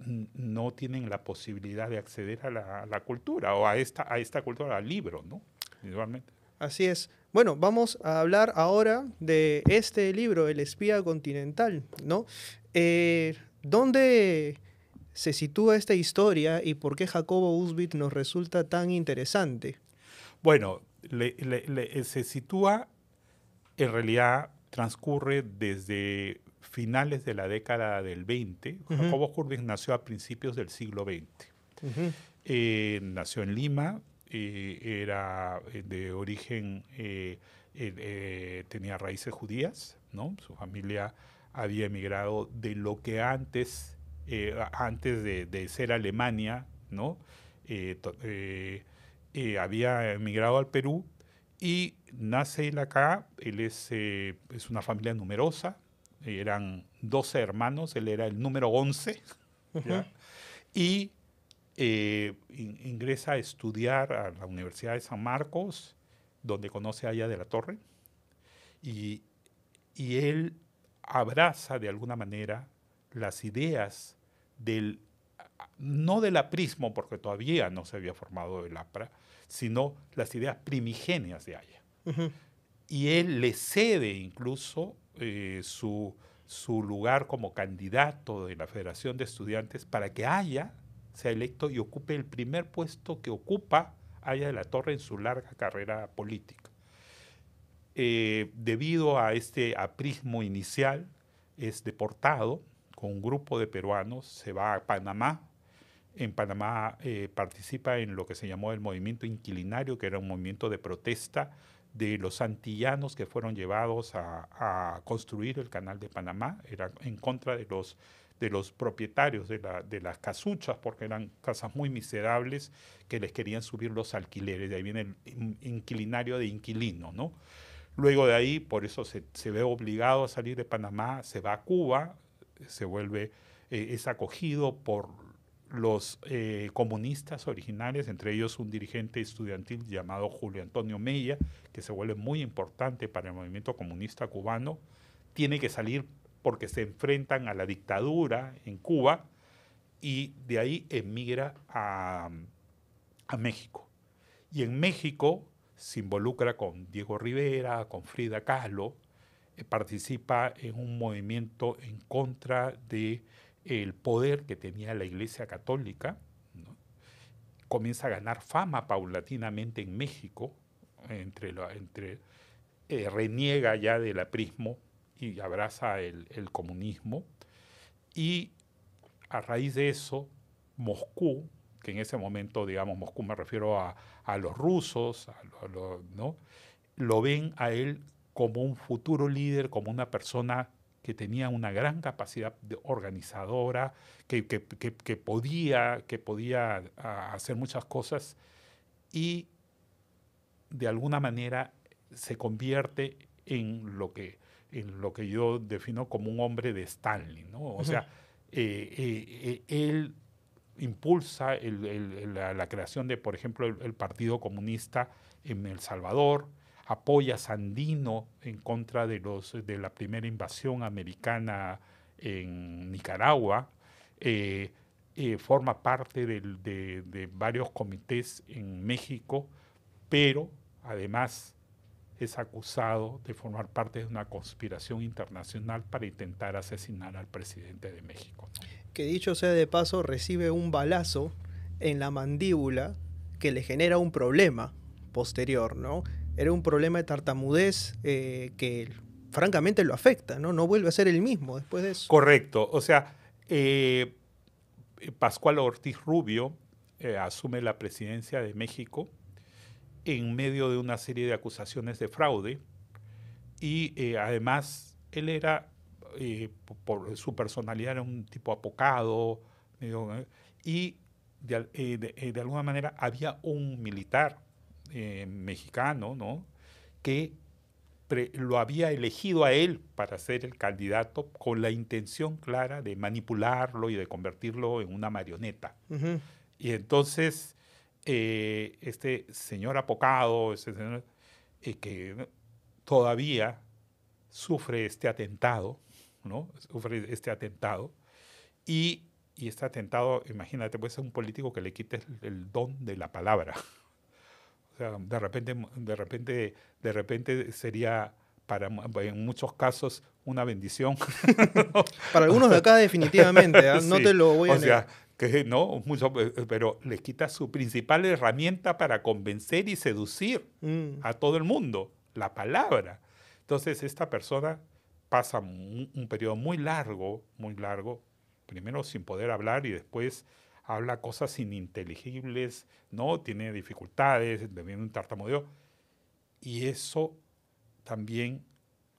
[SPEAKER 3] no tienen la posibilidad de acceder a la cultura o a esta cultura, al libro, ¿no? Igualmente.
[SPEAKER 2] Así es. Bueno, vamos a hablar ahora de este libro, El espía continental, ¿no? ¿Dónde se sitúa esta historia y por qué Jacobo Husbith nos resulta tan interesante?
[SPEAKER 3] Bueno, se sitúa, en realidad transcurre desde finales de la década del 20. Jacobo Husbith nació a principios del siglo XX. Nació en Lima. Era de origen, tenía raíces judías, ¿no? Su familia había emigrado de lo que antes de ser Alemania, ¿no? Había emigrado al Perú y nace él acá. Él es una familia numerosa, eran 12 hermanos, él era el número 11, ¿ya? Y ingresa a estudiar a la Universidad de San Marcos, donde conoce a Aya de la Torre, y él abraza de alguna manera las ideas no del aprismo, porque todavía no se había formado el APRA, sino las ideas primigenias de Aya. Y él le cede incluso su lugar como candidato de la Federación de Estudiantes para que Aya sea electo y ocupe el primer puesto que ocupa Aya de la Torre en su larga carrera política. Debido a este aprismo inicial, es deportado con un grupo de peruanos, se va a Panamá. En Panamá participa en lo que se llamó el movimiento inquilinario, que era un movimiento de protesta de los antillanos que fueron llevados a construir el canal de Panamá. Era en contra de los propietarios de las casuchas, porque eran casas muy miserables que les querían subir los alquileres. De ahí viene el inquilinario de inquilino, ¿no? Luego de ahí, por eso se ve obligado a salir de Panamá, se va a Cuba, es acogido por los comunistas originales, entre ellos un dirigente estudiantil llamado Julio Antonio Mella, que se vuelve muy importante para el movimiento comunista cubano. Tiene que salir porque se enfrentan a la dictadura en Cuba, y de ahí emigra a México. Y en México se involucra con Diego Rivera, con Frida Kahlo, participa en un movimiento en contra del poder que tenía la Iglesia Católica, ¿no? comienza a ganar fama paulatinamente en México, reniega ya del aprismo y abraza el comunismo. Y a raíz de eso, Moscú, que en ese momento, digamos, Moscú me refiero a los rusos, ¿no? Lo ven a él como un futuro líder, como una persona que tenía una gran capacidad organizadora, que podía hacer muchas cosas y de alguna manera se convierte en lo que yo defino como un hombre de Stalin, ¿no? O sea, él impulsa la creación de, por ejemplo, el Partido Comunista en El Salvador, apoya a Sandino en contra de la primera invasión americana en Nicaragua, forma parte de varios comités en México, pero además es acusado de formar parte de una conspiración internacional para intentar asesinar al presidente de México, ¿no?
[SPEAKER 2] Que dicho sea de paso, recibe un balazo en la mandíbula que le genera un problema posterior, ¿no? Era un problema de tartamudez que francamente lo afecta, ¿no? No vuelve a ser el mismo después de eso.
[SPEAKER 3] Correcto. O sea, Pascual Ortiz Rubio asume la presidencia de México en medio de una serie de acusaciones de fraude y además él era, por su personalidad, era un tipo apocado y de alguna manera había un militar mexicano, ¿no?, que lo había elegido a él para ser el candidato con la intención clara de manipularlo y de convertirlo en una marioneta.
[SPEAKER 2] Uh-huh.
[SPEAKER 3] Y entonces este señor apocado, que todavía sufre este atentado, ¿no? Sufre este atentado y este atentado, imagínate, puede ser un político que le quite el don de la palabra. O sea, de repente sería en muchos casos una bendición.
[SPEAKER 2] Para algunos de acá definitivamente, ¿eh? No
[SPEAKER 3] Sí,
[SPEAKER 2] te lo voy a
[SPEAKER 3] O
[SPEAKER 2] negar.
[SPEAKER 3] sea, que no, pero le quita su principal herramienta para convencer y seducir a todo el mundo, la palabra. Entonces esta persona pasa un periodo muy largo, primero sin poder hablar y después habla cosas ininteligibles, ¿no? Tiene dificultades, debiendo un tartamudeo. Y eso también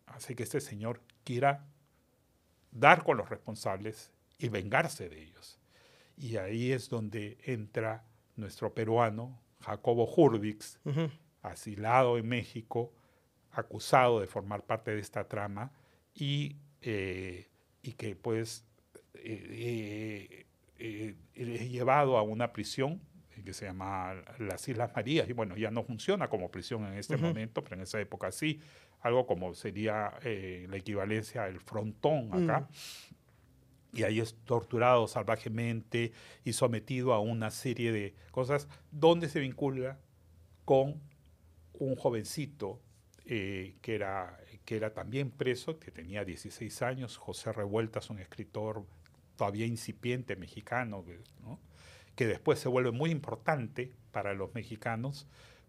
[SPEAKER 3] hace que este señor quiera dar con los responsables y vengarse de ellos. Y ahí es donde entra nuestro peruano, Jacobo Hurwitz,
[SPEAKER 2] Uh-huh.
[SPEAKER 3] asilado en México, acusado de formar parte de esta trama y que pues es llevado a una prisión que se llama las Islas Marías, y bueno, ya no funciona como prisión en este momento, pero en esa época sí, algo como sería la equivalencia al frontón acá, y ahí es torturado salvajemente y sometido a una serie de cosas donde se vincula con un jovencito que era también preso, que tenía 16 años, José Revueltas, un escritor todavía incipiente mexicano, ¿no?, que después se vuelve muy importante para los mexicanos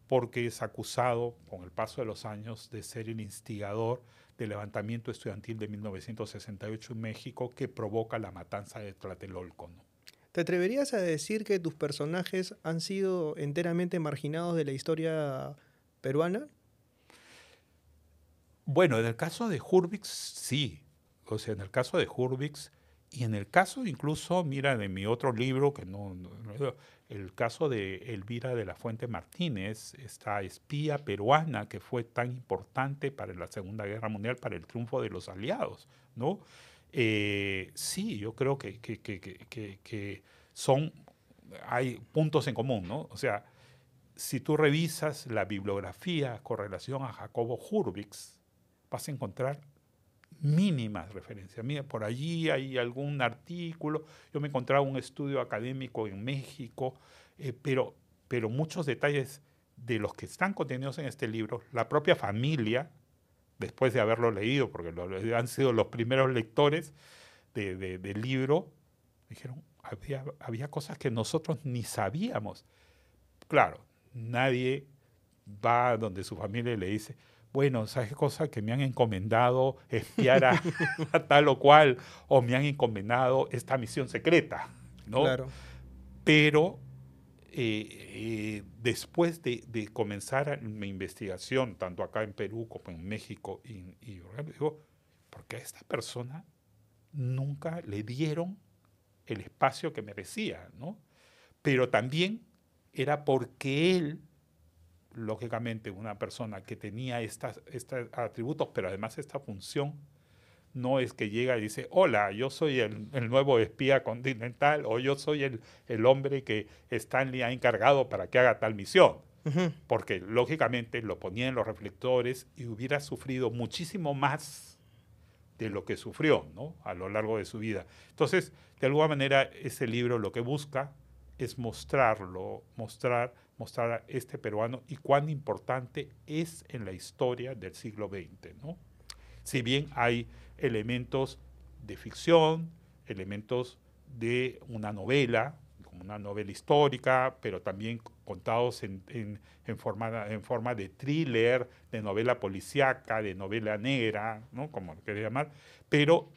[SPEAKER 3] porque es acusado, con el paso de los años, de ser el instigador del levantamiento estudiantil de 1968 en México que provoca la matanza de Tlatelolco, ¿no?
[SPEAKER 2] ¿Te atreverías a decir que tus personajes han sido enteramente marginados de la historia peruana?
[SPEAKER 3] Bueno, en el caso de Hurwitz, sí. O sea, en el caso de Hurwitz y en el caso incluso, mira, de mi otro libro, que el caso de Elvira de la Fuente Martínez, esta espía peruana que fue tan importante para la Segunda Guerra Mundial, para el triunfo de los aliados, ¿no? Sí, yo creo que hay puntos en común, ¿no? O sea, si tú revisas la bibliografía con relación a Jacobo Hurwitz, vas a encontrar mínimas referencias. Mira, por allí hay algún artículo, yo me encontraba un estudio académico en México, pero muchos detalles de los que están contenidos en este libro, la propia familia, después de haberlo leído, porque han sido los primeros lectores del libro, dijeron, había cosas que nosotros ni sabíamos. claro, nadie va donde su familia y le dice, bueno, ¿sabes qué cosa? Que me han encomendado espiar a tal o cual, o me han encomendado esta misión secreta, ¿no?
[SPEAKER 2] Claro.
[SPEAKER 3] Pero después de comenzar mi investigación, tanto acá en Perú como en México, y digo, ¿por qué a esta persona nunca le dieron el espacio que merecía, ¿no? Pero también era porque él, lógicamente, una persona que tenía estos atributos, pero además esta función, no es que llega y dice, hola, yo soy el nuevo espía continental, o yo soy el hombre que Stanley ha encargado para que haga tal misión.
[SPEAKER 2] Ujú.
[SPEAKER 3] Porque lógicamente lo ponía en los reflectores y hubiera sufrido muchísimo más de lo que sufrió, ¿no? A lo largo de su vida. Entonces, de alguna manera, ese libro lo que busca es mostrar a este peruano y cuán importante es en la historia del siglo XX, ¿no? Si bien hay elementos de ficción, elementos de una novela, como una novela histórica, pero también contados en forma de thriller, de novela policíaca, de novela negra, ¿no? Como lo quería llamar, pero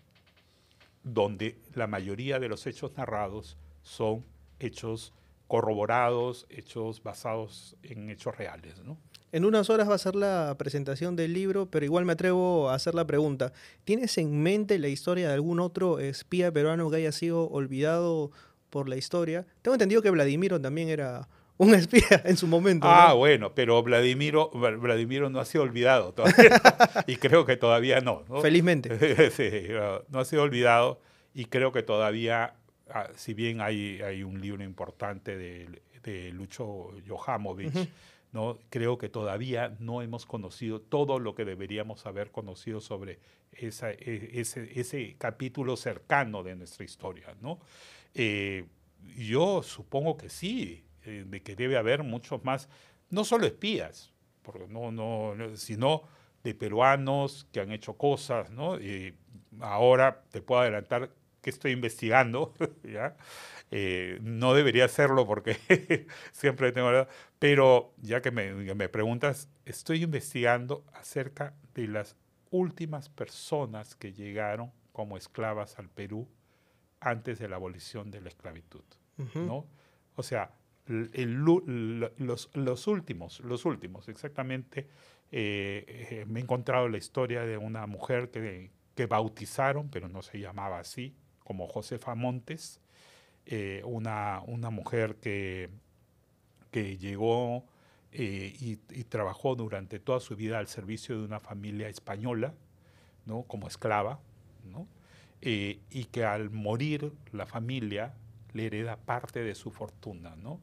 [SPEAKER 3] donde la mayoría de los hechos narrados son hechos corroborados, hechos basados en hechos reales, ¿no?
[SPEAKER 2] En unas horas va a ser la presentación del libro, pero igual me atrevo a hacer la pregunta. ¿Tienes en mente la historia de algún otro espía peruano que haya sido olvidado por la historia? Tengo entendido que Vladimiro también era un espía en su momento,
[SPEAKER 3] Ah,
[SPEAKER 2] ¿no?
[SPEAKER 3] bueno, pero Vladimiro no ha sido olvidado todavía, y creo que todavía no, ¿no?
[SPEAKER 2] Felizmente.
[SPEAKER 3] Sí, no ha sido olvidado y creo que todavía, si bien hay un libro importante de Lucho Johamovich,
[SPEAKER 2] Ujú.
[SPEAKER 3] ¿no? Creo que todavía no hemos conocido todo lo que deberíamos haber conocido sobre ese capítulo cercano de nuestra historia, ¿no? Eh, yo supongo que sí, de que debe haber muchos más, no solo espías, porque sino de peruanos que han hecho cosas, ¿no? Ahora te puedo adelantar que estoy investigando, ¿ya? No debería hacerlo porque siempre tengo... Pero ya que me preguntas, estoy investigando acerca de las últimas personas que llegaron como esclavas al Perú antes de la abolición de la esclavitud,
[SPEAKER 2] Ujú.
[SPEAKER 3] ¿no? O sea, los últimos, exactamente. Me he encontrado la historia de una mujer que bautizaron, pero no se llamaba así, como Josefa Montes, una mujer que llegó y trabajó durante toda su vida al servicio de una familia española, ¿no? Como esclava, ¿no? Y que al morir la familia le hereda parte de su fortuna, ¿no?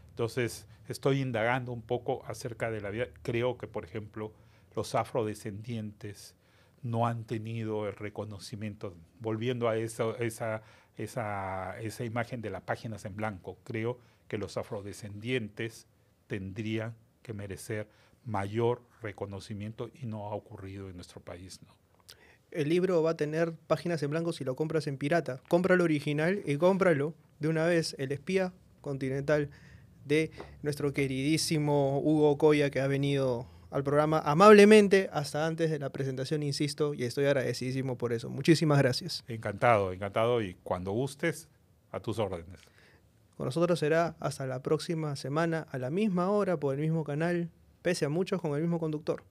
[SPEAKER 3] Entonces, estoy indagando un poco acerca de la vida. Creo que, por ejemplo, los afrodescendientes no han tenido el reconocimiento. Volviendo a esa imagen de las páginas en blanco, creo que los afrodescendientes tendrían que merecer mayor reconocimiento y no ha ocurrido en nuestro país, ¿no?
[SPEAKER 2] El libro va a tener páginas en blanco si lo compras en pirata. Cómpralo original y cómpralo de una vez, El espía continental de nuestro queridísimo Hugo Coya, que ha venido al programa amablemente hasta antes de la presentación, insisto, y estoy agradecidísimo por eso. Muchísimas gracias.
[SPEAKER 3] Encantado, encantado, y cuando gustes, a tus órdenes.
[SPEAKER 2] Con nosotros será hasta la próxima semana a la misma hora por el mismo canal, pese a muchos con el mismo conductor.